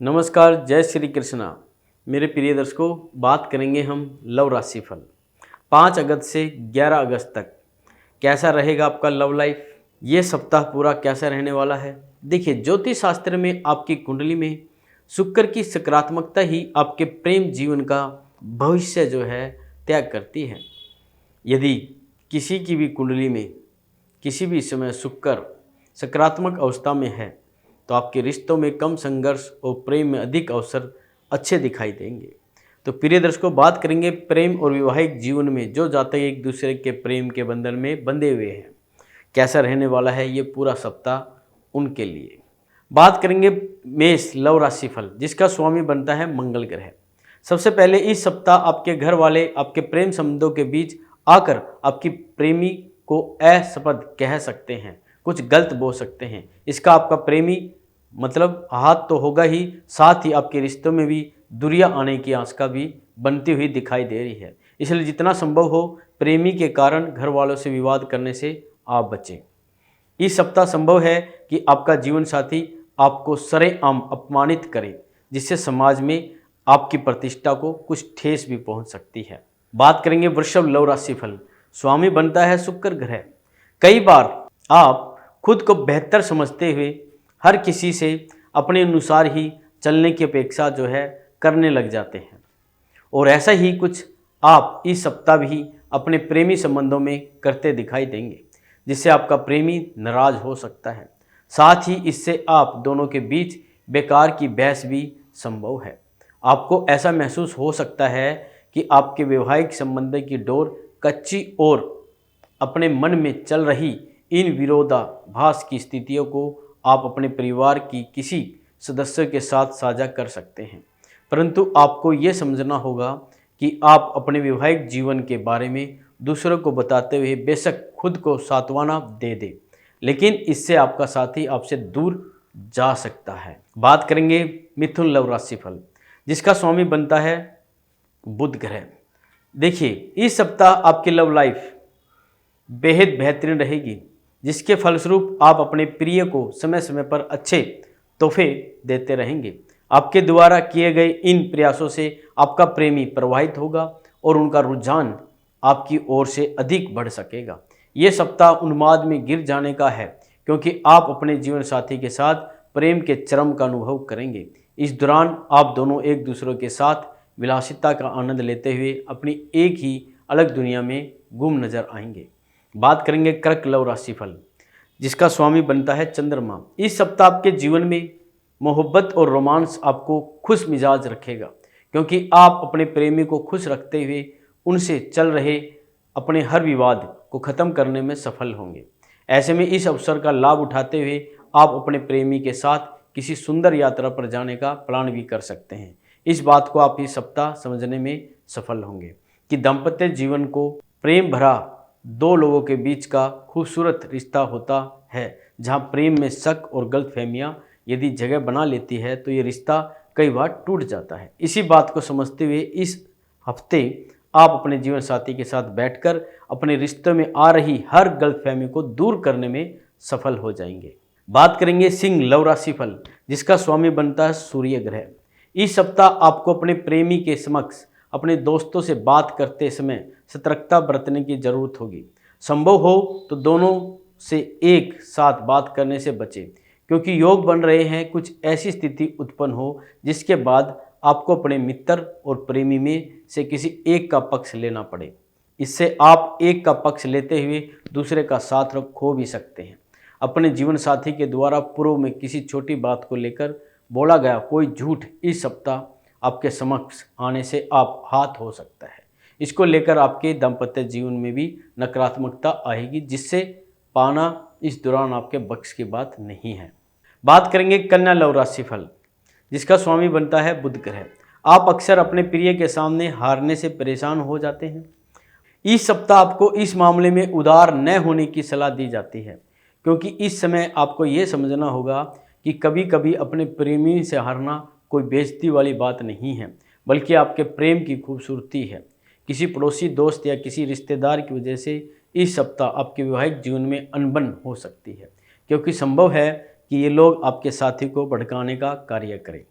नमस्कार, जय श्री कृष्णा। मेरे प्रिय दर्शकों, बात करेंगे हम लव राशिफल 5 अगस्त से 11 अगस्त तक। कैसा रहेगा आपका लव लाइफ, ये सप्ताह पूरा कैसा रहने वाला है। देखिए, ज्योतिष शास्त्र में आपकी कुंडली में शुक्र की सकारात्मकता ही आपके प्रेम जीवन का भविष्य जो है तय करती है। यदि किसी की भी कुंडली में किसी भी समय शुक्र सकारात्मक अवस्था में है तो आपके रिश्तों में कम संघर्ष और प्रेम में अधिक अवसर अच्छे दिखाई देंगे। तो प्रिय दर्शकों, बात करेंगे प्रेम और वैवाहिक जीवन में जो जातक एक दूसरे के प्रेम के बंधन में बंधे हुए हैं, कैसा रहने वाला है ये पूरा सप्ताह उनके लिए। बात करेंगे मेष लव राशिफल, जिसका स्वामी बनता है मंगल ग्रह। सबसे पहले इस सप्ताह आपके घर वाले आपके प्रेम संबंधों के बीच आकर आपकी प्रेमी को असपद कह सकते हैं, कुछ गलत बोल सकते हैं। इसका आपका प्रेमी मतलब हाथ तो होगा ही, साथ ही आपके रिश्तों में भी दूरियां आने की आशंका भी बनती हुई दिखाई दे रही है। इसलिए जितना संभव हो प्रेमी के कारण घर वालों से विवाद करने से आप बचें। इस सप्ताह संभव है कि आपका जीवन साथी आपको सरेआम अपमानित करे, जिससे समाज में आपकी प्रतिष्ठा को कुछ ठेस भी पहुंच सकती है। बात करेंगे वृषभ लव राशिफल, स्वामी बनता है शुक्र ग्रह। कई बार आप खुद को बेहतर समझते हुए हर किसी से अपने अनुसार ही चलने की अपेक्षा जो है करने लग जाते हैं, और ऐसा ही कुछ आप इस सप्ताह भी अपने प्रेमी संबंधों में करते दिखाई देंगे, जिससे आपका प्रेमी नाराज हो सकता है। साथ ही इससे आप दोनों के बीच बेकार की बहस भी संभव है। आपको ऐसा महसूस हो सकता है कि आपके वैवाहिक संबंध की डोर कच्ची और अपने मन में चल रही इन विरोधाभास की स्थितियों को आप अपने परिवार की किसी सदस्य के साथ साझा कर सकते हैं, परंतु आपको ये समझना होगा कि आप अपने वैवाहिक जीवन के बारे में दूसरों को बताते हुए बेशक खुद को सांत्वना दे दे, लेकिन इससे आपका साथी आपसे दूर जा सकता है। बात करेंगे मिथुन लव राशिफल, जिसका स्वामी बनता है बुध ग्रह। देखिए, इस सप्ताह आपकी लव लाइफ बेहद बेहतरीन रहेगी, जिसके फलस्वरूप आप अपने प्रिय को समय समय पर अच्छे तोहफे देते रहेंगे। आपके द्वारा किए गए इन प्रयासों से आपका प्रेमी प्रभावित होगा और उनका रुझान आपकी ओर से अधिक बढ़ सकेगा। ये सप्ताह उन्माद में गिर जाने का है, क्योंकि आप अपने जीवन साथी के साथ प्रेम के चरम का अनुभव करेंगे। इस दौरान आप दोनों एक दूसरे के साथ विलासिता का आनंद लेते हुए अपनी एक ही अलग दुनिया में गुम नजर आएंगे। बात करेंगे कर्क लव राशिफल, जिसका स्वामी बनता है चंद्रमा। इस सप्ताह आपके जीवन में मोहब्बत और रोमांस आपको खुश मिजाज रखेगा, क्योंकि आप अपने प्रेमी को खुश रखते हुए उनसे चल रहे अपने हर विवाद को ख़त्म करने में सफल होंगे। ऐसे में इस अवसर का लाभ उठाते हुए आप अपने प्रेमी के साथ किसी सुंदर यात्रा पर जाने का प्लान भी कर सकते हैं। इस बात को आप इस सप्ताह समझने में सफल होंगे कि दाम्पत्य जीवन को प्रेम भरा दो लोगों के बीच का खूबसूरत रिश्ता होता है, जहां प्रेम में शक और गलतफहमियां यदि जगह बना लेती है तो ये रिश्ता कई बार टूट जाता है। इसी बात को समझते हुए इस हफ्ते आप अपने जीवन साथी के साथ बैठकर अपने रिश्ते में आ रही हर गलतफहमी को दूर करने में सफल हो जाएंगे। बात करेंगे सिंह लव राशिफल, जिसका स्वामी बनता है सूर्य ग्रह। इस सप्ताह आपको अपने प्रेमी के समक्ष अपने दोस्तों से बात करते समय सतर्कता बरतने की जरूरत होगी। संभव हो तो दोनों से एक साथ बात करने से बचें, क्योंकि योग बन रहे हैं कुछ ऐसी स्थिति उत्पन्न हो जिसके बाद आपको अपने मित्र और प्रेमी में से किसी एक का पक्ष लेना पड़े। इससे आप एक का पक्ष लेते हुए दूसरे का साथ खो भी सकते हैं। अपने जीवन साथी के द्वारा पूर्व में किसी छोटी बात को लेकर बोला गया कोई झूठ इस सप्ताह आपके समक्ष आने से आप हाथ हो सकता है। इसको लेकर आपके दाम्पत्य जीवन में भी नकारात्मकता आएगी, जिससे पाना इस दौरान आपके बख्श की बात नहीं है। बात करेंगे कन्या लव राशिफल, जिसका स्वामी बनता है बुध ग्रह। आप अक्सर अपने प्रिय के सामने हारने से परेशान हो जाते हैं। इस सप्ताह आपको इस मामले में उदार न होने की सलाह दी जाती है, क्योंकि इस समय आपको ये समझना होगा कि कभी कभी अपने प्रेमी से हारना कोई बेइज्जती वाली बात नहीं है, बल्कि आपके प्रेम की खूबसूरती है। किसी पड़ोसी दोस्त या किसी रिश्तेदार की वजह से इस सप्ताह आपके वैवाहिक जीवन में अनबन हो सकती है, क्योंकि संभव है कि ये लोग आपके साथी को भड़काने का कार्य करें।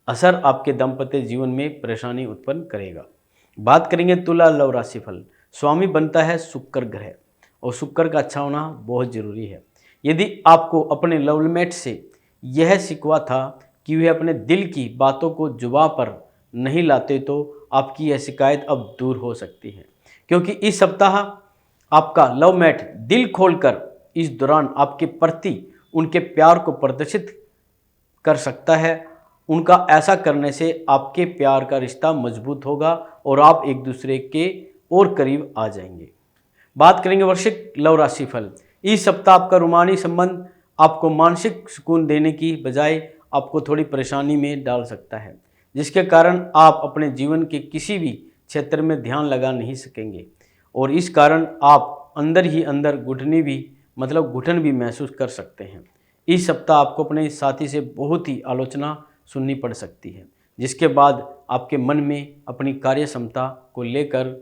असर आपके दाम्पत्य जीवन में परेशानी उत्पन्न करेगा। बात करेंगे तुला लव राशिफल। स्वामी बनता है शुक्र ग्रह और शुक्र का अच्छा होना बहुत ज़रूरी है। यदि आपको अपने लवमेट से यह शिकवा था कि वे अपने दिल की बातों को जुबां पर नहीं लाते तो आपकी यह शिकायत अब दूर हो सकती है, क्योंकि इस सप्ताह आपका लवमेट दिल खोलकर इस दौरान आपके प्रति उनके प्यार को प्रदर्शित कर सकता है। उनका ऐसा करने से आपके प्यार का रिश्ता मजबूत होगा और आप एक दूसरे के और करीब आ जाएंगे। बात करेंगे वृश्चिक लव राशिफल। इस सप्ताह आपका रूमानी संबंध आपको मानसिक सुकून देने की बजाय आपको थोड़ी परेशानी में डाल सकता है, जिसके कारण आप अपने जीवन के किसी भी क्षेत्र में ध्यान लगा नहीं सकेंगे और इस कारण आप अंदर ही अंदर घुटन भी महसूस कर सकते हैं। इस सप्ताह आपको अपने साथी से बहुत ही आलोचना सुननी पड़ सकती है, जिसके बाद आपके मन में अपनी कार्य क्षमता को लेकर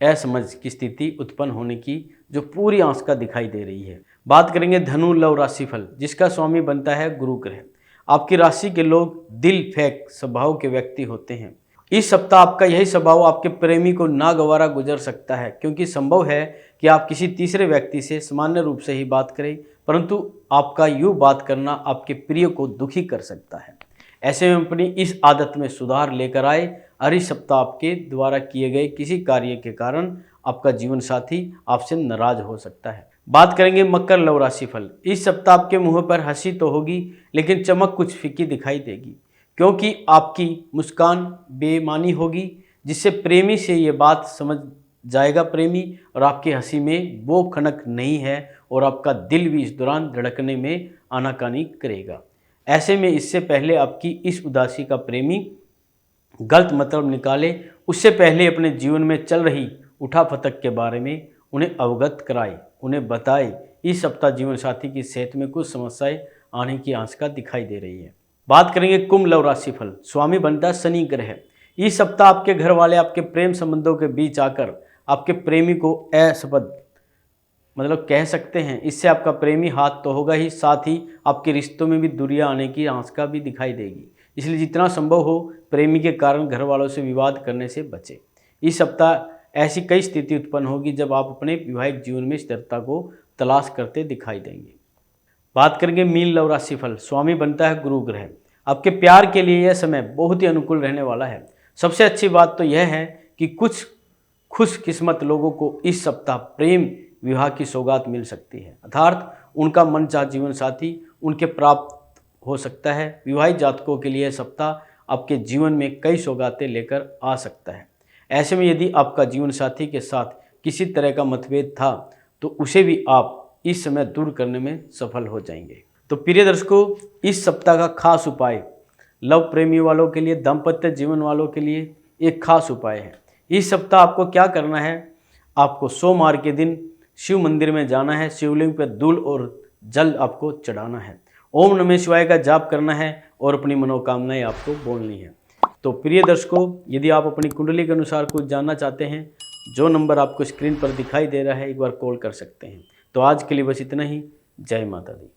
असमझ की स्थिति उत्पन्न होने की जो पूरी आशंका दिखाई दे रही है। बात करेंगे धनु लव राशिफल, जिसका स्वामी बनता है गुरु ग्रह। आपकी राशि के लोग दिल फेंक स्वभाव के व्यक्ति होते हैं। इस सप्ताह आपका यही स्वभाव आपके प्रेमी को नागवारा गुजर सकता है, क्योंकि संभव है कि आप किसी तीसरे व्यक्ति से सामान्य रूप से ही बात करें, परंतु आपका यूँ बात करना आपके प्रिय को दुखी कर सकता है। ऐसे में अपनी इस आदत में सुधार लेकर आए और इस सप्ताह आपके द्वारा किए गए किसी कार्य के कारण आपका जीवन साथी आपसे नाराज हो सकता है। बात करेंगे मकर लव राशिफल। इस सप्ताह आपके मुंह पर हंसी तो होगी, लेकिन चमक कुछ फीकी दिखाई देगी, क्योंकि आपकी मुस्कान बेमानी होगी, जिससे प्रेमी से ये बात समझ जाएगा प्रेमी और आपकी हंसी में वो खनक नहीं है और आपका दिल भी इस दौरान धड़कने में आनाकानी करेगा। ऐसे में इससे पहले आपकी इस उदासी का प्रेमी गलत मतलब निकाले, उससे पहले अपने जीवन में चल रही उठापटक के बारे में उन्हें अवगत कराए, उन्हें बताए। इस सप्ताह जीवन साथी की सेहत में कुछ समस्याएं आने की आशंका दिखाई दे रही है। बात करेंगे कुंभ लव राशिफल। स्वामी बनता है शनि ग्रह। इस सप्ताह आपके घर वाले आपके प्रेम संबंधों के बीच आकर आपके प्रेमी को असबद कह सकते हैं। इससे आपका प्रेमी हाथ तो होगा ही, साथ ही आपके रिश्तों में भी दूरियां आने की आशंका भी दिखाई देगी। इसलिए जितना संभव हो प्रेमी के कारण घर वालों से विवाद करने से बचें। इस सप्ताह ऐसी कई स्थिति उत्पन्न होगी जब आप अपने वैवाहिक जीवन में स्थिरता को तलाश करते दिखाई देंगे। बात करेंगे मीन लव राशिफल। स्वामी बनता है गुरु ग्रह। आपके प्यार के लिए यह समय बहुत ही अनुकूल रहने वाला है। सबसे अच्छी बात तो यह है कि कुछ खुशकिस्मत लोगों को इस सप्ताह प्रेम विवाह की सौगात मिल सकती है, अर्थात उनका मनचाहा जीवन साथी उनके प्राप्त हो सकता है। विवाहित जातकों के लिए सप्ताह आपके जीवन में कई सौगातें लेकर आ सकता है। ऐसे में यदि आपका जीवन साथी के साथ किसी तरह का मतभेद था तो उसे भी आप इस समय दूर करने में सफल हो जाएंगे। तो प्रिय दर्शकों, इस सप्ताह का खास उपाय लव प्रेमी वालों के लिए, दाम्पत्य जीवन वालों के लिए एक खास उपाय है। इस सप्ताह आपको क्या करना है, आपको सोमवार के दिन शिव मंदिर में जाना है, शिवलिंग पर दूल और जल आपको चढ़ाना है, ओम नमः शिवाय का जाप करना है और अपनी मनोकामनाएं आपको बोलनी है। तो प्रिय दर्शकों, यदि आप अपनी कुंडली के अनुसार कुछ जानना चाहते हैं, जो नंबर आपको स्क्रीन पर दिखाई दे रहा है एक बार कॉल कर सकते हैं। तो आज के लिए बस इतना ही। जय माता दी।